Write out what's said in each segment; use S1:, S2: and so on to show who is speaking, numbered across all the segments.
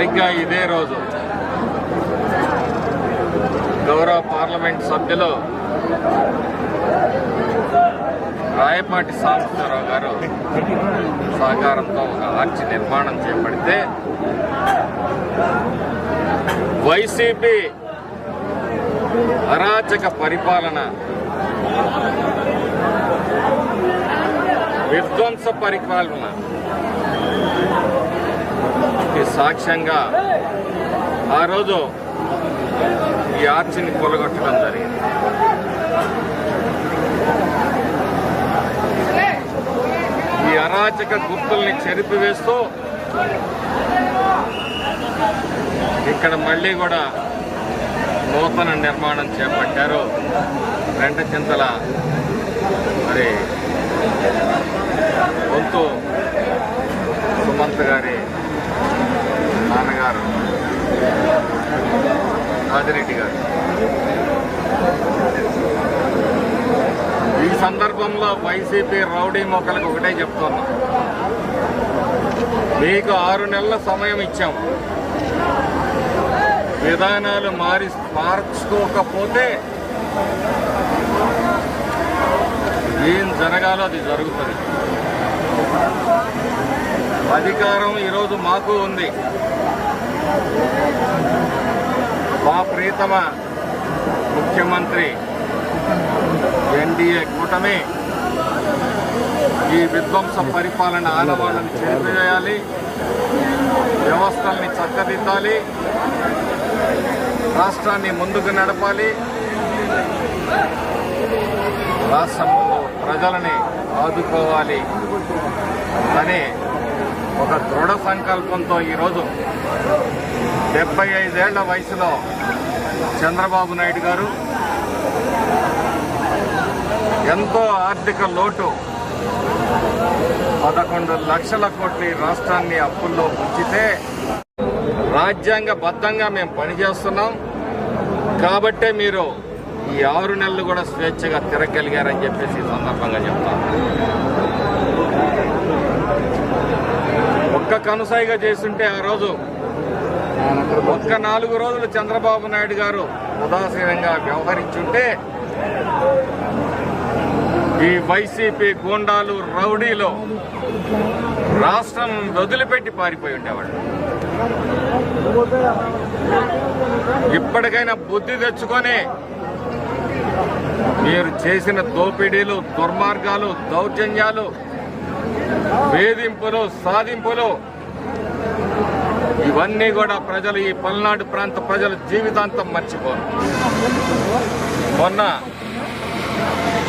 S1: సరిగ్గా ఇదే రోజు గౌరవ పార్లమెంట్ సభ్యులు రాయపాటి సాంబశివరావు గారు సహకారంతో ఒక ఆర్చి నిర్మాణం చేపడితే వైసీపీ అరాచక పరిపాలన, విధ్వంస పరిపాలన సాక్ష్యంగా ఆ రోజు ఈ ఆర్చిని కొలగొట్టడం జరిగింది. ఈ అరాచక గుర్తుల్ని చెరిపివేస్తూ ఇక్కడ మళ్ళీ కూడా నూతన నిర్మాణం చేపట్టారు. రెంటచింతల మరి వంతు సుమంత్ గారి నాన్నగారు ఆదిరెడ్డి గారు. ఈ సందర్భంలో వైసీపీ రౌడీ మొక్కలకు ఒకటే చెప్తున్నాం, మీకు 6 నెలల సమయం ఇచ్చాం. విధానాలు మార్చుకోకపోతే ఏం జరగాలో అది జరుగుతుంది. అధికారం ఈరోజు మాకు ఉంది. మా ప్రియతమ ముఖ్యమంత్రి ఎన్డీఏ కూటమి ఈ విధ్వంస పరిపాలన ఆనవాళ్ళని చెరిపివేయాలి, వ్యవస్థల్ని చక్కదిద్దాలి, రాష్ట్రాన్ని ముందుకు నడపాలి, రాష్ట్రంలో ప్రజలని ఆదుకోవాలి అనే ఒక దృఢ సంకల్పంతో ఈరోజు 75 ఏళ్ల వయసులో చంద్రబాబు నాయుడు గారు ఎంతో ఆర్థిక లోటు 11 లక్షల కోట్ల రాష్ట్రాన్ని అప్పుల్లో ఉంచితే రాజ్యాంగబద్ధంగా మేము పనిచేస్తున్నాం కాబట్టే మీరు ఈ 6 నెలలు కూడా స్వేచ్ఛగా తిరగలిగారని చెప్పేసి ఈ సందర్భంగా చెప్తాను. ఒక్క కనుసాయిగా చేస్తుంటే ఆ రోజు ఒక్క 4 రోజులు చంద్రబాబు నాయుడు గారు ఉదాసీనంగా వ్యవహరించుంటే ఈ వైసీపీ గూండాలు రౌడీలు రాష్ట్రం వదిలిపెట్టి పారిపోయి ఉండేవాళ్ళు. ఇప్పటికైనా బుద్ధి తెచ్చుకొని మీరు చేసిన దోపిడీలు, దుర్మార్గాలు, దౌర్జన్యాలు, వేధింపులు, సాధింపులు ఇవన్నీ కూడా ప్రజలు, ఈ పల్నాడు ప్రాంత ప్రజలు జీవితాంతం మర్చిపోరు. మొన్న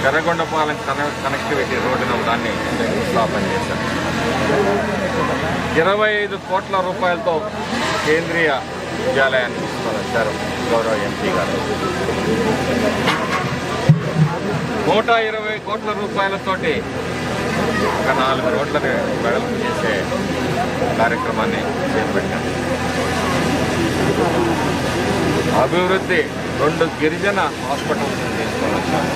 S1: కరగొండపాలెం కనెక్టివిటీ రోడ్డును దాన్ని స్థాపన చేశారు. 25 కోట్ల రూపాయలతో కేంద్రీయ విద్యాలయాన్ని తీసుకొని వచ్చారు గౌరవ ఎంపీ గారు. 120 కోట్ల రూపాయలతోటి ఒక 4 రోడ్లను వెడల్పు చేసే కార్యక్రమాన్ని చేపట్టారు. అభివృద్ధి 2 గిరిజన హాస్పిటల్స్ తీసుకొని వచ్చారు.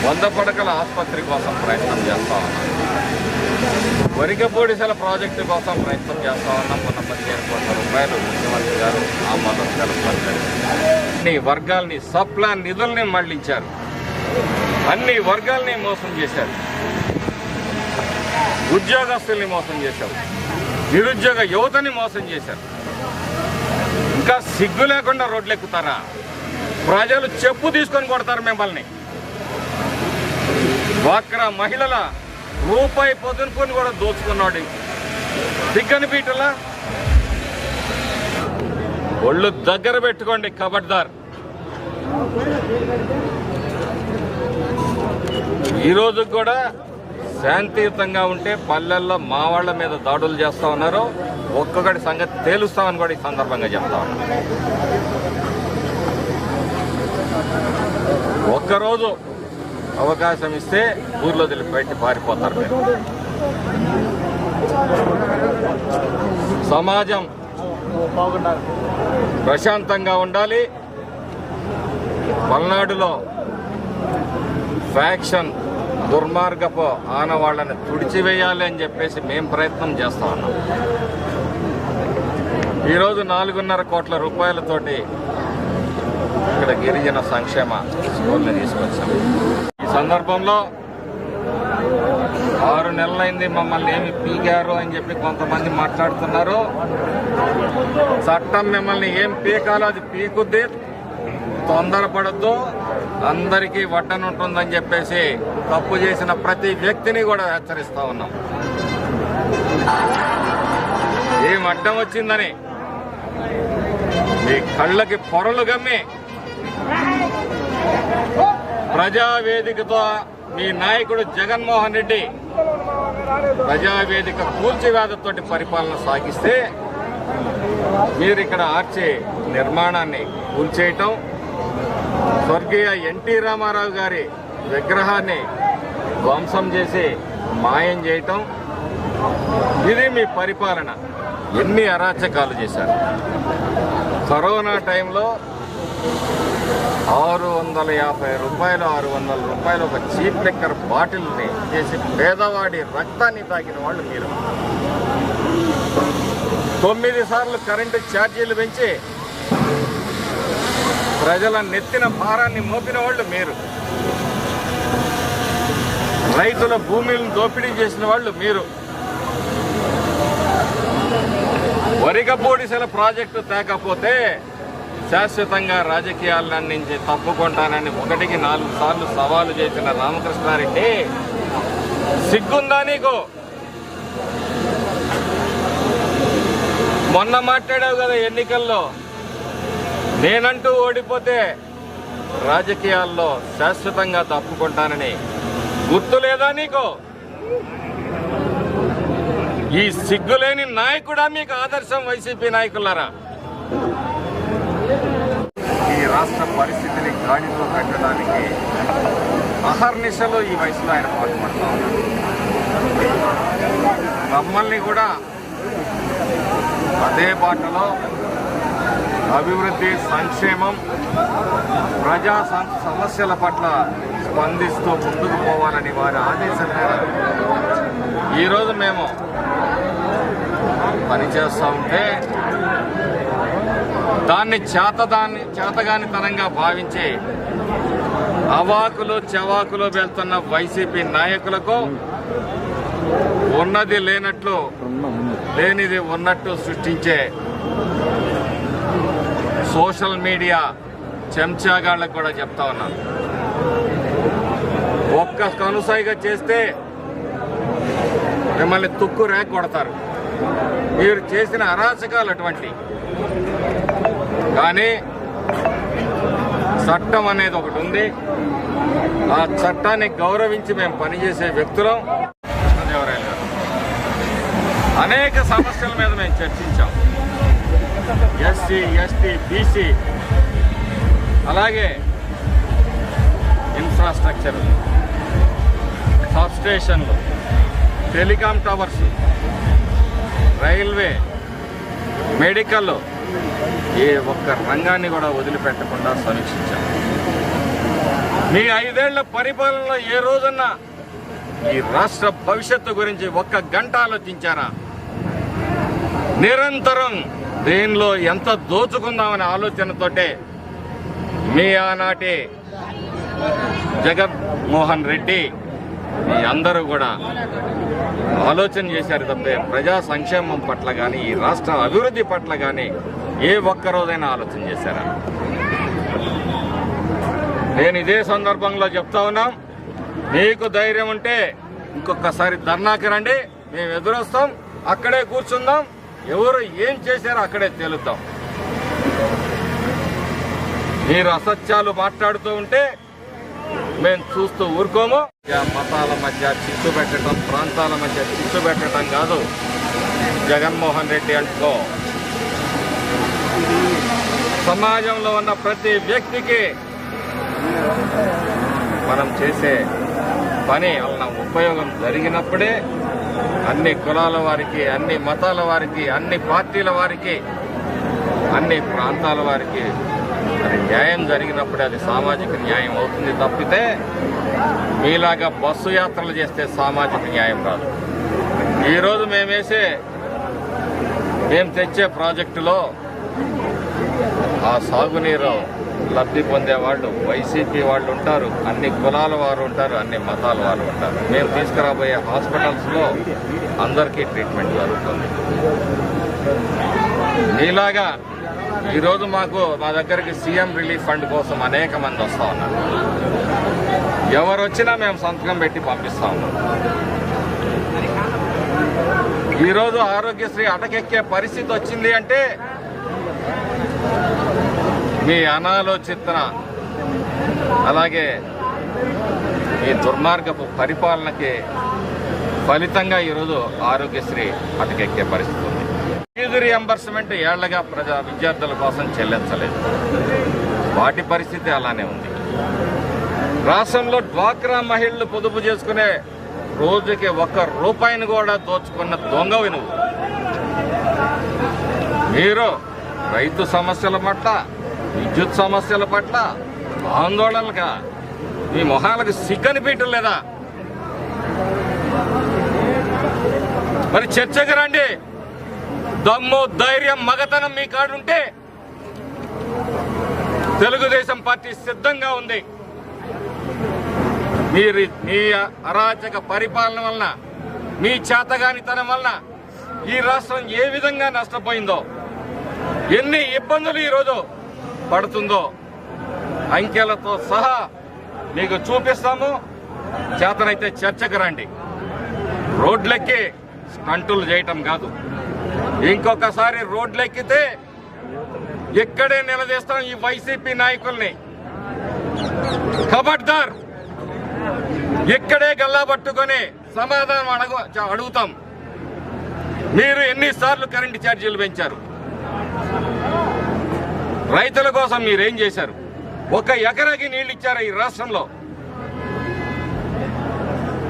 S1: 100 పడకల ఆసుపత్రి కోసం ప్రయత్నం చేస్తా ఉన్నాం. వరికపూడిసల ప్రాజెక్టు కోసం ప్రయత్నం చేస్తా ఉన్నాం. మొన్న 15 కోట్ల రూపాయలు ముఖ్యమంత్రి గారు ఆమోదం తెలపారు. అన్ని వర్గాల్ని సప్లాన్ నిధుల్ని మళ్లించారు. అన్ని వర్గాల్ని మోసం చేశారు. ఉద్యోగస్తుల్ని మోసం చేశారు. నిరుద్యోగ యువతని మోసం చేశారు. ఇంకా సిగ్గు లేకుండా రోడ్లు ఎక్కుతారా? ప్రజలు చెప్పు తీసుకొని కొడతారు మిమ్మల్ని. డ్వాక్రా మహిళల రూపాయి పొదుపుని కూడా దోచుకున్నాడు. సిగ్గని పీటలా ఒళ్ళు దగ్గర పెట్టుకోండి, ఖబర్దార్. ఈరోజు కూడా శాంతియుతంగా ఉంటే పల్లెల్లో మా వాళ్ళ మీద దాడులు చేస్తా ఉన్నారు. ఒక్కొక్కటి సంగతి తేలుస్తామని కూడా ఈ సందర్భంగా చెప్తా ఉన్నా. ఒక్కరోజు అవకాశం ఇస్తే ఊర్లో బయట పారిపోతారు మీరు. సమాజం ప్రశాంతంగా ఉండాలి. పల్నాడులో ఫ్యాక్షన్ దుర్మార్గపు ఆనవాళ్లను తుడిచివేయాలి అని చెప్పేసి మేము ప్రయత్నం చేస్తా ఉన్నాం. ఈరోజు 4.5 కోట్ల రూపాయలతోటి ఇక్కడ గిరిజన సంక్షేమ స్కూల్ని తీసుకొచ్చాం. ఈ సందర్భంలో 6 నెలలైంది మమ్మల్ని ఏమి పీకారు అని చెప్పి కొంతమంది మాట్లాడుతున్నారు. చట్టం మిమ్మల్ని ఏం పీకాలో అది పీకుద్ది, తొందరపడద్దు, అందరికీ వడ్డనుంటుందని చెప్పేసి తప్పు చేసిన ప్రతి వ్యక్తిని కూడా హెచ్చరిస్తా ఉన్నాం. ఏం అడ్డం వచ్చిందని మీ కళ్ళకి పొరలు గమ్మి ప్రజావేదికతో మీ నాయకుడు జగన్మోహన్ రెడ్డి ప్రజావేదిక కూల్చివేతతోటి పరిపాలన సాగిస్తే మీరు ఇక్కడ ఆర్చే నిర్మాణాన్ని కూల్చేయటం, స్వర్గీయ ఎన్టీ రామారావు గారి విగ్రహాన్ని ధ్వంసం చేసి మాయం చేయటం, ఇది మీ పరిపాలన. ఎన్ని అరాచకాలు చేశారు. కరోనా టైంలో 650 రూపాయలు 600 రూపాయలు ఒక చీప్ లిక్కర్ బాటిల్ని చేసి పేదవాడి రక్తాన్ని తాగిన వాళ్ళు మీరు. 9 సార్లు కరెంటు ఛార్జీలు పెంచి ప్రజల నెత్తిన భారాన్ని మోపిన వాళ్ళు మీరు. రైతుల భూములను దోపిడీ చేసిన వాళ్ళు మీరు. వరిగపూడిసెల ప్రాజెక్టు తేకపోతే శాశ్వతంగా రాజకీయాల నుంచి తప్పుకుంటానని 1కి 4 సార్లు సవాలు చేసిన రామకృష్ణారెడ్డి, సిగ్గుందా నీకు? మొన్న మాట్లాడావు కదా ఎన్నికల్లో, నేనంటూ ఓడిపోతే రాజకీయాల్లో శాశ్వతంగా తప్పుకుంటానని. గుర్తు లేదా నీకు? ఈ సిగ్గులేని నాయకుడా మీకు ఆదర్శం వైసీపీ నాయకులారా? ఈ రాష్ట్ర పరిస్థితిని గాడిలో పెట్టడానికి అహర్నిశలో ఈ వయసులో ఆయన పాటుపడతా ఉన్నారు. మమ్మల్ని కూడా అదే బాటలో అభివృద్ధి, సంక్షేమం, ప్రజా సమస్యల పట్ల స్పందిస్తూ ముందుకు పోవాలని వారి ఆదేశం మేరకు ఈరోజు మేము పనిచేస్తూ ఉంటే దాన్ని చేతగానితనంగా భావించి అవాకులు చెవాకులు వెళ్తున్న వైసీపీ నాయకులకు ఉన్నది లేనట్లు, లేనిది ఉన్నట్టు సృష్టించే సోషల్ మీడియా చెంచాగాళ్ళకు కూడా చెప్తా ఉన్నాను. ఒక్క కనుసైగా చేస్తే మిమ్మల్ని తుక్కు రేక్ కొడతారు. మీరు చేసిన అరాచకాలు అటువంటి. కానీ చట్టం అనేది ఒకటి ఉంది. ఆ చట్టాన్ని గౌరవించి మేము పనిచేసే వ్యక్తులం. కృష్ణదేవరాయలు గారు అనేక సమస్యల మీద మేము చర్చించాం. ఎస్సీ, ఎస్టీ, బీసీ, అలాగే ఇన్ఫ్రాస్ట్రక్చర్, సబ్స్టేషన్లు, టెలికాం టవర్స్, రైల్వే, మెడికల్, ఏ ఒక్క రంగాన్ని కూడా వదిలిపెట్టకుండా సమీక్షించాం. మీ 5 ఏళ్ల పరిపాలనలో ఏ రోజన్నా ఈ రాష్ట్ర భవిష్యత్తు గురించి ఒక్క గంట ఆలోచించారా? నిరంతరం దేనిలో ఎంత దోచుకుందామనే ఆలోచనతోటే మీ ఆనాటి జగన్మోహన్ రెడ్డి, మీ అందరూ కూడా ఆలోచన చేశారు తప్పే ప్రజా సంక్షేమం పట్ల కానీ, ఈ రాష్ట్ర అభివృద్ధి పట్ల కానీ ఏ ఒక్కరోజైనా ఆలోచన చేశారా? నేను ఇదే సందర్భంలో చెప్తా ఉన్నాం, మీకు ధైర్యం ఉంటే ఇంకొకసారి ధర్నాకి రండి, మేము ఎదురొస్తాం, అక్కడే కూర్చుందాం, ఎవరు ఏం చేశారో అక్కడే తేలుద్దాం. మీరు అసత్యాలు మాట్లాడుతూ ఉంటే మేము చూస్తూ ఊరుకోము. మతాల మధ్య చిచ్చు పెట్టడం, ప్రాంతాల మధ్య చిచ్చు పెట్టడం కాదు జగన్మోహన్ రెడ్డి అంటూ. సమాజంలో ఉన్న ప్రతి వ్యక్తికి మనం చేసే పని వలన ఉపయోగం జరిగినప్పుడే అన్ని కులాల వారికి, అన్ని మతాల వారికి, అన్ని పార్టీల వారికి, అన్ని ప్రాంతాల వారికి అది న్యాయం జరిగినప్పుడే అది సామాజిక న్యాయం అవుతుంది తప్పితే మీలాగా బస్సు యాత్రలు చేస్తే సామాజిక న్యాయం రాదు. ఈరోజు మేము వేసే మేము తెచ్చే ప్రాజెక్టులో ఆ సాగునీరు లబ్ధి పొందేవాళ్ళు వైసీపీ వాళ్ళు ఉంటారు, అన్ని కులాల వారు ఉంటారు, అన్ని మతాల వారు ఉంటారు. మేము తీసుకురాబోయే హాస్పిటల్స్లో అందరికీ ట్రీట్మెంట్ జరుగుతుంది. మీలాగా ఈరోజు మా దగ్గరికి సీఎం రిలీఫ్ ఫండ్ కోసం అనేక మంది వస్తూ ఉన్నారు. ఎవరు వచ్చినా మేము సంతకం పెట్టి పంపిస్తా ఉన్నాం. ఈరోజు ఆరోగ్యశ్రీ అటకెక్కే పరిస్థితి వచ్చింది అంటే మీ అనాలోచిత అలాగే ఈ దుర్మార్గపు పరిపాలనకి ఫలితంగా ఈరోజు ఆరోగ్యశ్రీ అటకెక్కే పరిస్థితి ఉంది. ఫీజు రియంబర్స్మెంట్ ఏళ్లగా విద్యార్థుల కోసం చెల్లించలేదు. వాటి పరిస్థితి అలానే ఉంది. రాష్ట్రంలో డ్వాక్రా మహిళలు పొదుపు చేసుకునే రోజుకి ₹1 కూడా దోచుకున్న దొంగవి నువ్వు. మీరు రైతు సమస్యల పట్ల, విద్యుత్ సమస్యల పట్ల ఆందోళనలుగా మీ మొహాలకు సిగ్గనిపించడం లేదా? మరి చర్చకు రండి. దమ్ము, ధైర్యం, మగతనం మీ కాడుంటే తెలుగుదేశం పార్టీ సిద్ధంగా ఉంది. మీ అరాచక పరిపాలన వలన, మీ చేతగానితనం వలన ఈ రాష్ట్రం ఏ విధంగా నష్టపోయిందో, ఎన్ని ఇబ్బందులు ఈరోజు పడుతుందో అంకెలతో సహా మీకు చూపిస్తాము. చేతనైతే చర్చకు రండి. రోడ్లెక్కి స్టంటులు చేయటం కాదు. ఇంకొకసారి రోడ్లెక్కితే ఇక్కడే నిలదీస్తాం ఈ వైసీపీ నాయకుల్ని. ఖబర్దార్, ఇక్కడే గల్లా పట్టుకొని సమాధానం అడుగుతాం. మీరు ఎన్నిసార్లు కరెంటు ఛార్జీలు పెంచారు? రైతుల కోసం మీరేం చేశారు? 1 ఎకరాకి నీళ్లు ఇచ్చారా ఈ రాష్ట్రంలో?